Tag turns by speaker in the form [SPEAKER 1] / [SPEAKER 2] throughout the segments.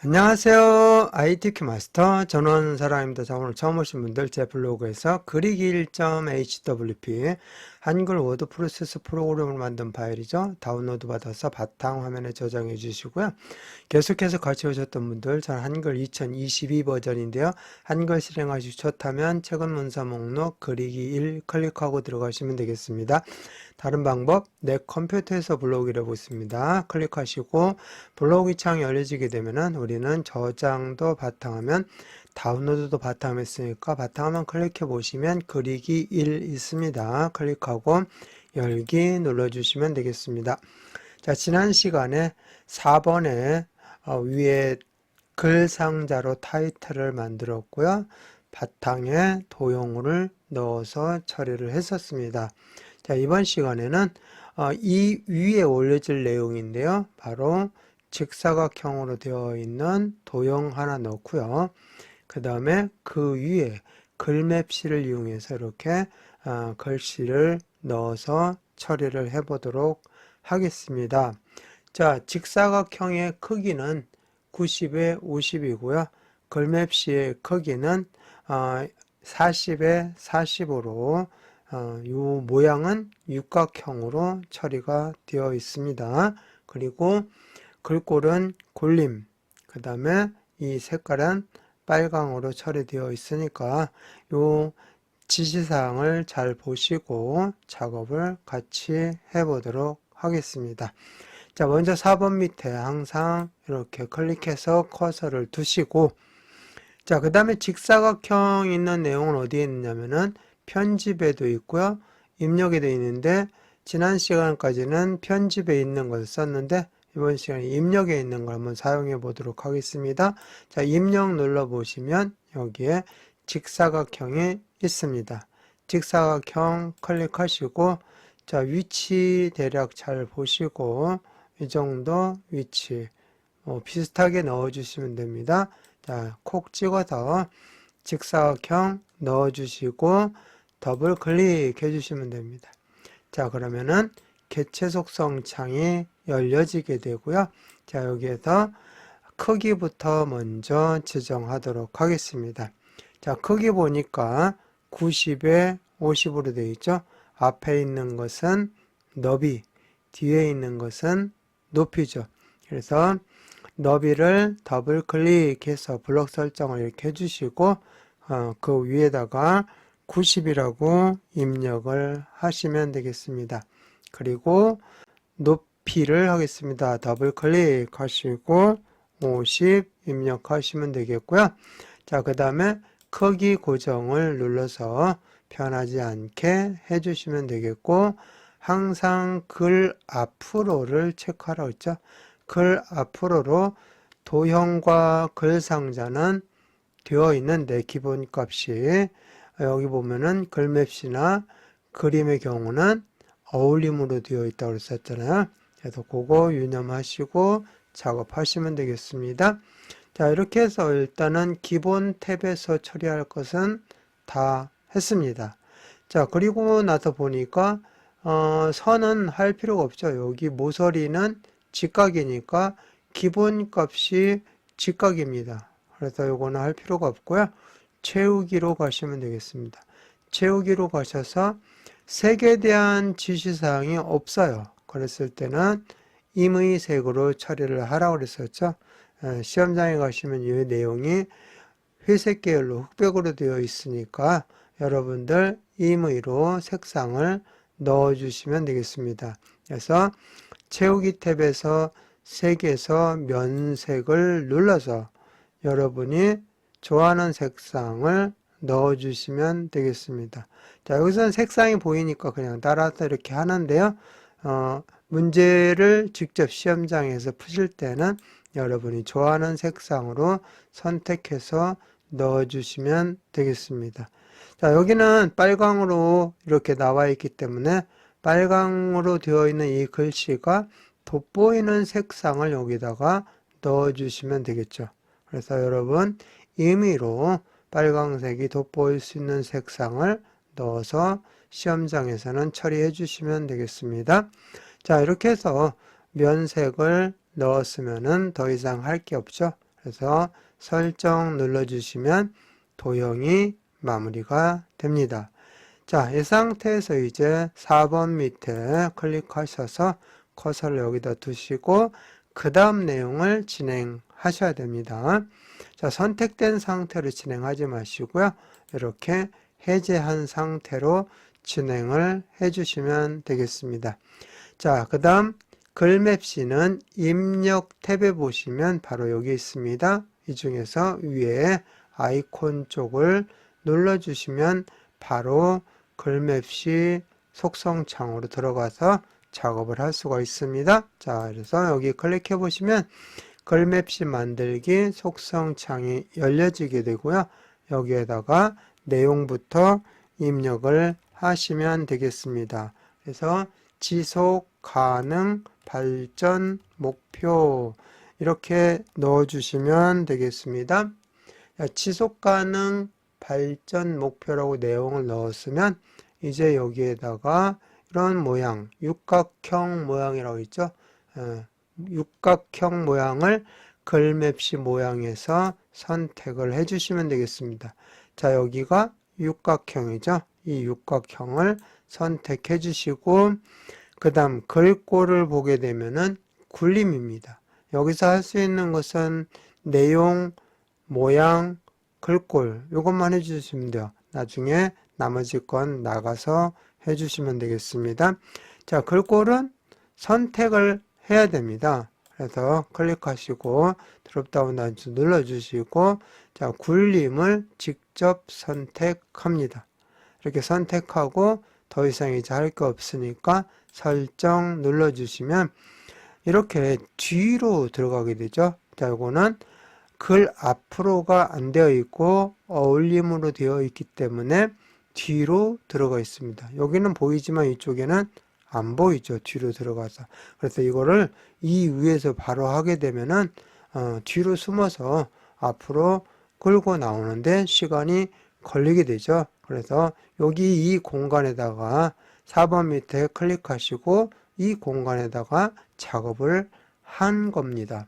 [SPEAKER 1] 안녕하세요. ITQ 마스터 전원사랑입니다. 자, 오늘 처음 오신 분들 제 블로그에서 그리기 1.hwp 한글 워드 프로세스 프로그램을 만든 파일이죠. 다운로드 받아서 바탕화면에 저장해 주시고요. 계속해서 같이 오셨던 분들, 전 한글 2022 버전인데요. 한글 실행하시기 좋다면 최근 문서 목록 그리기 1 클릭하고 들어가시면 되겠습니다. 다른 방법, 내 컴퓨터에서 블로그를 해보고 있습니다. 클릭하시고 블로그 창이 열려지게 되면은 우리는 저장도 바탕화면, 다운로드도 바탕화면 있으니까 바탕화면 클릭해 보시면 그리기 1 있습니다. 클릭하고 열기 눌러주시면 되겠습니다. 자, 지난 시간에 4번에 위에 글 상자로 타이틀을 만들었고요. 바탕에 도형을 넣어서 처리를 했었습니다. 자, 이번 시간에는 이 위에 올려질 내용인데요. 바로 직사각형으로 되어 있는 도형 하나 넣고요. 그 다음에 그 위에 글맵시를 이용해서 이렇게 글씨를 넣어서 처리를 해보도록 하겠습니다. 자, 직사각형의 크기는 90에 50이고요. 글맵시의 크기는 40에 40으로 이 모양은 육각형으로 처리가 되어 있습니다. 그리고 글꼴은 골림, 그 다음에 이 색깔은 빨강으로 처리되어 있으니까 이 지시사항을 잘 보시고 작업을 같이 해보도록 하겠습니다. 자, 먼저 4번 밑에 항상 이렇게 클릭해서 커서를 두시고, 자, 그 다음에 직사각형 있는 내용은 어디에 있느냐면은 편집에도 있고요, 입력에도 있는데, 지난 시간까지는 편집에 있는 것을 썼는데, 이번 시간에 입력에 있는 걸 한번 사용해 보도록 하겠습니다. 자, 입력 눌러 보시면 여기에 직사각형이 있습니다. 직사각형 클릭하시고, 자, 위치 대략 잘 보시고, 이 정도 위치 비슷하게 넣어주시면 됩니다. 자, 콕 찍어서 직사각형 넣어주시고 더블 클릭해 주시면 됩니다. 자, 그러면은 개체 속성 창이 열려지게 되고요. 자, 여기에서 크기부터 먼저 지정하도록 하겠습니다. 자, 크기 보니까 90에 50으로 되어 있죠. 앞에 있는 것은 너비, 뒤에 있는 것은 높이죠. 그래서 너비를 더블 클릭해서 블록 설정을 이렇게 해주시고 그 위에다가 90이라고 입력을 하시면 되겠습니다. 그리고 높이를 하겠습니다. 더블 클릭하시고 50 입력하시면 되겠고요. 자, 그 다음에 크기 고정을 눌러서 변하지 않게 해주시면 되겠고, 항상 글 앞으로를 체크하라고 했죠. 글 앞으로로 도형과 글 상자는 되어 있는데 기본값이 여기 보면은 글맵시나 그림의 경우는 어울림으로 되어 있다고 그랬었잖아요. 그래서 그거 유념하시고 작업하시면 되겠습니다. 자, 이렇게 해서 일단은 기본 탭에서 처리할 것은 다 했습니다. 자, 그리고 나서 보니까 선은 할 필요가 없죠. 여기 모서리는 직각이니까 기본 값이 직각입니다. 그래서 요거는 할 필요가 없고요. 채우기로 가시면 되겠습니다. 채우기로 가셔서 색에 대한 지시사항이 없어요. 그랬을 때는 임의색으로 처리를 하라고 그랬었죠. 시험장에 가시면 이 내용이 회색 계열로 흑백으로 되어 있으니까 여러분들 임의로 색상을 넣어주시면 되겠습니다. 그래서 채우기 탭에서 색에서 면색을 눌러서 여러분이 좋아하는 색상을 넣어주시면 되겠습니다. 자, 여기서는 색상이 보이니까 그냥 따라서 이렇게 하는데요. 문제를 직접 시험장에서 푸실 때는 여러분이 좋아하는 색상으로 선택해서 넣어주시면 되겠습니다. 자, 여기는 빨강으로 이렇게 나와 있기 때문에 빨강으로 되어 있는 이 글씨가 돋보이는 색상을 여기다가 넣어주시면 되겠죠. 그래서 여러분 임의로 빨강색이 돋보일 수 있는 색상을 넣어서 시험장에서는 처리해 주시면 되겠습니다. 자, 이렇게 해서 면색을 넣었으면은 더 이상 할 게 없죠. 그래서 설정 눌러주시면 도형이 마무리가 됩니다. 자, 이 상태에서 이제 4번 밑에 클릭하셔서 커서를 여기다 두시고 그 다음 내용을 진행하셔야 됩니다. 자, 선택된 상태로 진행하지 마시고요. 이렇게 해제한 상태로 진행을 해주시면 되겠습니다. 자, 그 다음 글맵시는 입력 탭에 보시면 바로 여기 있습니다. 이 중에서 위에 아이콘 쪽을 눌러주시면 바로 글맵시 속성창으로 들어가서 작업을 할 수가 있습니다. 자, 그래서 여기 클릭해 보시면 글맵시 만들기 속성창이 열려지게 되고요. 여기에다가 내용부터 입력을 하시면 되겠습니다. 그래서 지속 가능 발전 목표 이렇게 넣어주시면 되겠습니다. 지속 가능 발전 목표라고 내용을 넣었으면 이제 여기에다가 이런 모양, 육각형 모양이라고 있죠. 육각형 모양을 글맵시 모양에서 선택을 해주시면 되겠습니다. 자, 여기가 육각형이죠. 이 육각형을 선택해 주시고 그 다음 글꼴을 보게 되면은 굴림입니다. 여기서 할 수 있는 것은 내용, 모양, 글꼴 이것만 해주시면 돼요. 나중에 나머지 건 나가서 해주시면 되겠습니다. 자, 글꼴은 선택을 해야 됩니다. 그래서 클릭하시고 드롭다운 단추 눌러주시고 자, 굴림을 직접 선택합니다. 이렇게 선택하고 더 이상 이제 할 게 없으니까 설정 눌러주시면 이렇게 뒤로 들어가게 되죠. 자, 이거는 글 앞으로가 안 되어 있고 어울림으로 되어 있기 때문에 뒤로 들어가 있습니다. 여기는 보이지만 이쪽에는 안 보이죠. 뒤로 들어가서. 그래서 이거를 이 위에서 바로 하게 되면은 뒤로 숨어서 앞으로 끌고 나오는데 시간이 걸리게 되죠. 그래서 여기 이 공간에다가 4번 밑에 클릭하시고 이 공간에다가 작업을 한 겁니다.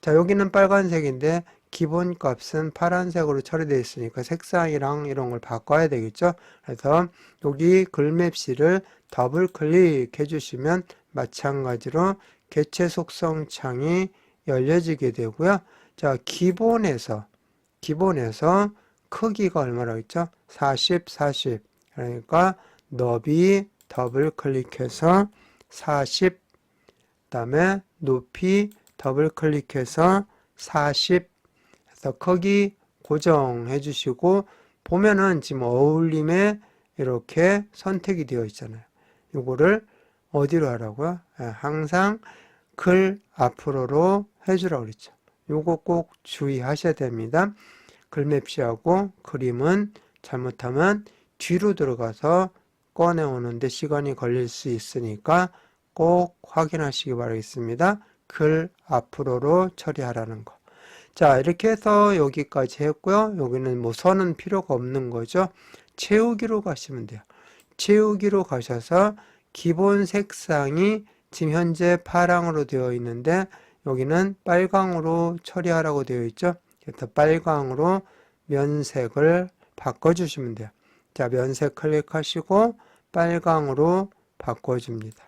[SPEAKER 1] 자, 여기는 빨간색인데 기본 값은 파란색으로 처리되어 있으니까 색상이랑 이런 걸 바꿔야 되겠죠. 그래서 여기 글맵시를 더블 클릭해 주시면 마찬가지로 개체 속성 창이 열려지게 되고요. 자, 기본에서 크기가 얼마라고 했죠? 40, 40. 그러니까 너비 더블 클릭해서 40, 그다음에 높이 더블 클릭해서 40 해서 크기 고정해 주시고 보면은 지금 어울림에 이렇게 선택이 되어 있잖아요. 이거를 어디로 하라고요? 항상 글 앞으로로 해주라고 그랬죠. 요거 꼭 주의하셔야 됩니다. 글맵시하고 그림은 잘못하면 뒤로 들어가서 꺼내오는데 시간이 걸릴 수 있으니까 꼭 확인하시기 바라겠습니다. 글 앞으로로 처리하라는 거. 자, 이렇게 해서 여기까지 했고요. 여기는 뭐 선은 필요가 없는 거죠. 채우기로 가시면 돼요. 채우기로 가셔서 기본 색상이 지금 현재 파랑으로 되어 있는데 여기는 빨강으로 처리하라고 되어 있죠. 그래서 빨강으로 면색을 바꿔주시면 돼요. 자, 면색 클릭하시고 빨강으로 바꿔줍니다.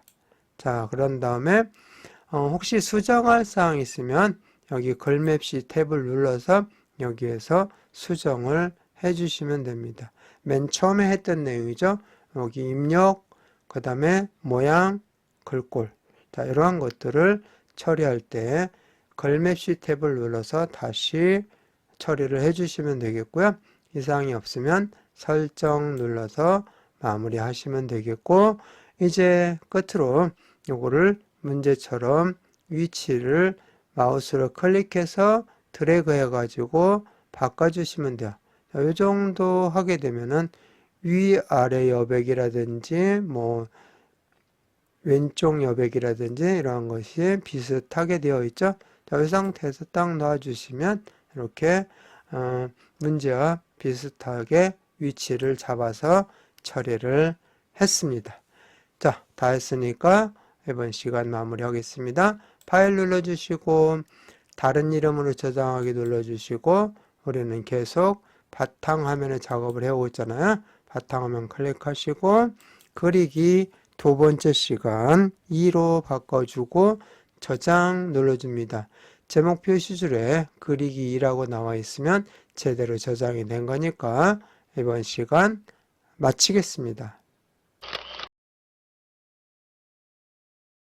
[SPEAKER 1] 자, 그런 다음에 혹시 수정할 사항 있으면 여기 글맵시 탭을 눌러서 여기에서 수정을 해주시면 됩니다. 맨 처음에 했던 내용이죠. 여기 입력, 그 다음에 모양, 글꼴. 자, 이러한 것들을 처리할 때 글맵시 탭을 눌러서 다시 처리를 해주시면 되겠고요. 이상이 없으면 설정 눌러서 마무리 하시면 되겠고, 이제 끝으로 요거를 문제처럼 위치를 마우스로 클릭해서 드래그 해가지고 바꿔주시면 돼요. 자, 이 정도 하게 되면은 위아래 여백이라든지 뭐 왼쪽 여백이라든지 이러한 것이 비슷하게 되어 있죠. 자, 이 상태에서 딱 놔주시면 이렇게 문제와 비슷하게 위치를 잡아서 처리를 했습니다. 자, 다 했으니까 이번 시간 마무리하겠습니다. 파일 눌러주시고 다른 이름으로 저장하기 눌러주시고 우리는 계속 바탕화면에 작업을 해오고 있잖아요. 바탕화면 클릭하시고 그리기 두 번째 시간 2로 바꿔주고 저장 눌러줍니다. 제목 표시줄에 그리기 2라고 나와 있으면 제대로 저장이 된 거니까 이번 시간 마치겠습니다.